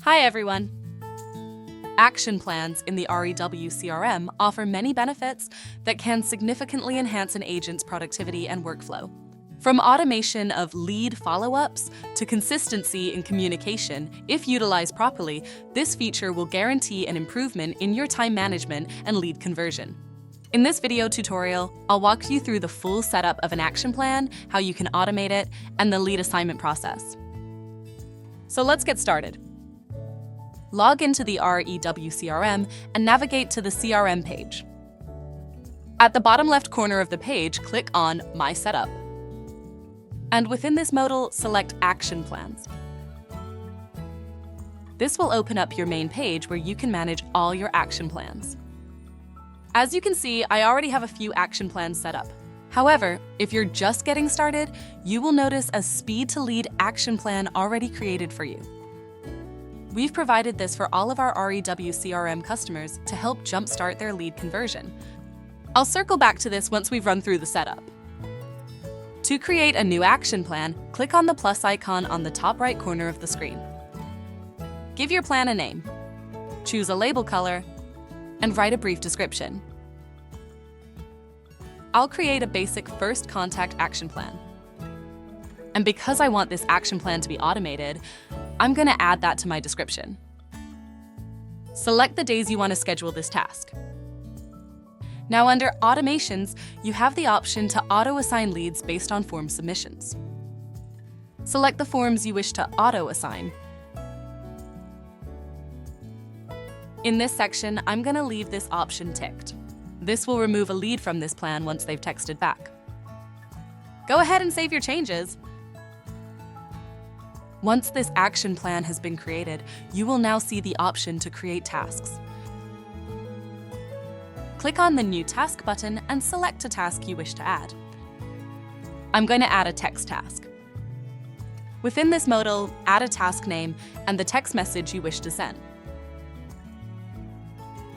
Hi everyone! Action plans in the REW CRM offer many benefits that can significantly enhance an agent's productivity and workflow. From automation of lead follow-ups to consistency in communication, if utilized properly, this feature will guarantee an improvement in your time management and lead conversion. In this video tutorial, I'll walk you through the full setup of an action plan, how you can automate it, and the lead assignment process. So let's get started. Log into the REW CRM and navigate to the CRM page. At the bottom left corner of the page, click on My Setup. And within this modal, select Action Plans. This will open up your main page where you can manage all your action plans. As you can see, I already have a few action plans set up. However, if you're just getting started, you will notice a Speed to Lead action plan already created for you. We've provided this for all of our REW CRM customers to help jumpstart their lead conversion. I'll circle back to this once we've run through the setup. To create a new action plan, click on the plus icon on the top right corner of the screen. Give your plan a name, choose a label color, and write a brief description. I'll create a basic first contact action plan. And because I want this action plan to be automated, I'm going to add that to my description. Select the days you want to schedule this task. Now under Automations, you have the option to auto-assign leads based on form submissions. Select the forms you wish to auto-assign. In this section, I'm going to leave this option ticked. This will remove a lead from this plan once they've texted back. Go ahead and save your changes. Once this action plan has been created, you will now see the option to create tasks. Click on the New Task button and select a task you wish to add. I'm going to add a text task. Within this modal, add a task name and the text message you wish to send.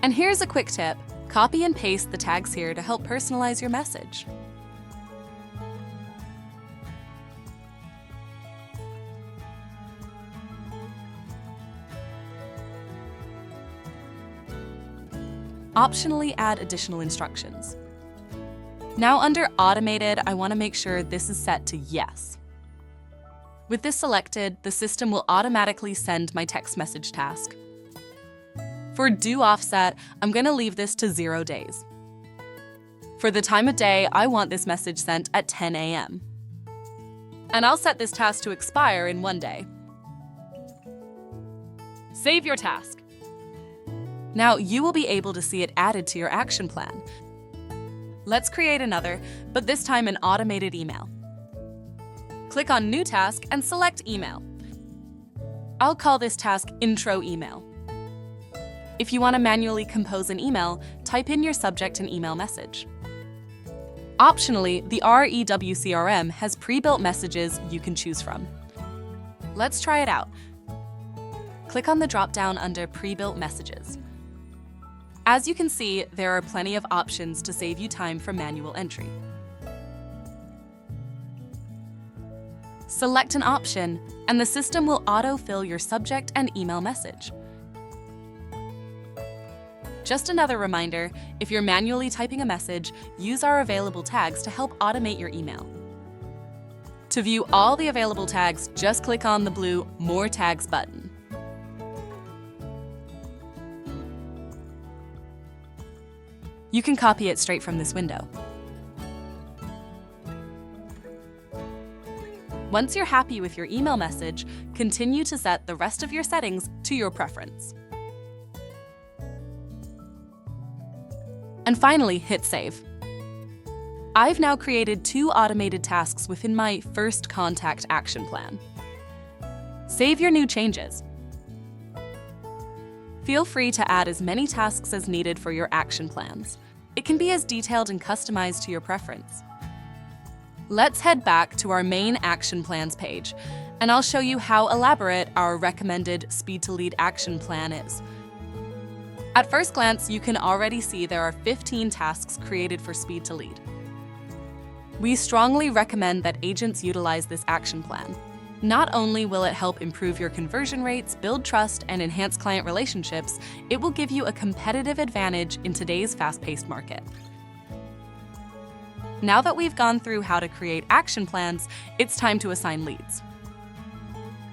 And here's a quick tip. Copy and paste the tags here to help personalize your message. Optionally add additional instructions. Now under Automated, I want to make sure this is set to Yes. With this selected, the system will automatically send my text message task. For due offset, I'm going to leave this to 0 days. For the time of day, I want this message sent at 10 a.m. And I'll set this task to expire in 1 day. Save your task. Now you will be able to see it added to your action plan. Let's create another, but this time an automated email. Click on New Task and select Email. I'll call this task Intro Email. If you want to manually compose an email, type in your subject and email message. Optionally, the REW CRM has pre-built messages you can choose from. Let's try it out. Click on the drop-down under Pre-built Messages. As you can see, there are plenty of options to save you time from manual entry. Select an option, and the system will auto-fill your subject and email message. Just another reminder, if you're manually typing a message, use our available tags to help automate your email. To view all the available tags, just click on the blue More Tags button. You can copy it straight from this window. Once you're happy with your email message, continue to set the rest of your settings to your preference. And finally, hit Save. I've now created 2 automated tasks within my first contact action plan. Save your new changes. Feel free to add as many tasks as needed for your action plans. It can be as detailed and customized to your preference. Let's head back to our main action plans page, and I'll show you how elaborate our recommended Speed to Lead action plan is. At first glance, you can already see there are 15 tasks created for Speed to Lead. We strongly recommend that agents utilize this action plan. Not only will it help improve your conversion rates, build trust, and enhance client relationships, it will give you a competitive advantage in today's fast-paced market. Now that we've gone through how to create action plans, it's time to assign leads.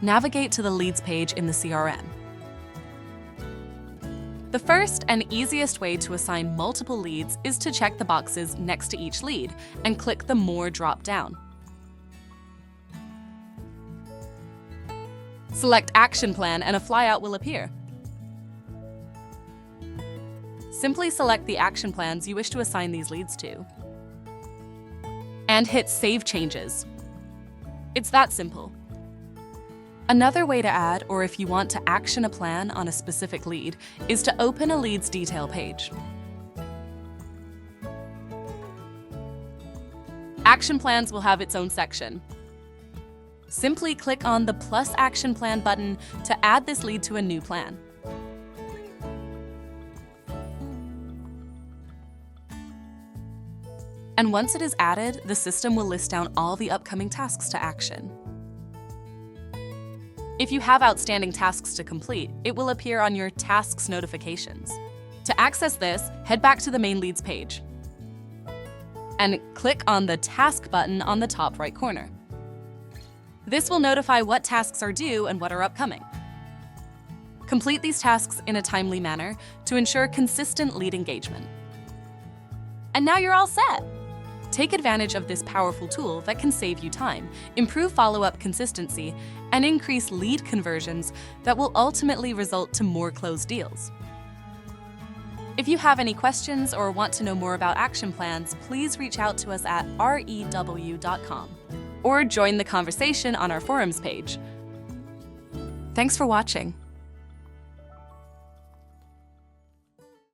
Navigate to the Leads page in the CRM. The first and easiest way to assign multiple leads is to check the boxes next to each lead and click the More drop-down. Select Action Plan and a flyout will appear. Simply select the action plans you wish to assign these leads to and hit Save Changes. It's that simple. Another way to add, or if you want to action a plan on a specific lead, is to open a lead's detail page. Action plans will have its own section. Simply click on the Plus Action Plan button to add this lead to a new plan. And once it is added, the system will list down all the upcoming tasks to action. If you have outstanding tasks to complete, it will appear on your Tasks notifications. To access this, head back to the main leads page and click on the Task button on the top right corner. This will notify what tasks are due and what are upcoming. Complete these tasks in a timely manner to ensure consistent lead engagement. And now you're all set! Take advantage of this powerful tool that can save you time, improve follow-up consistency, and increase lead conversions that will ultimately result to more closed deals. If you have any questions or want to know more about action plans, please reach out to us at rew.com or join the conversation on our forums page. Thanks for watching.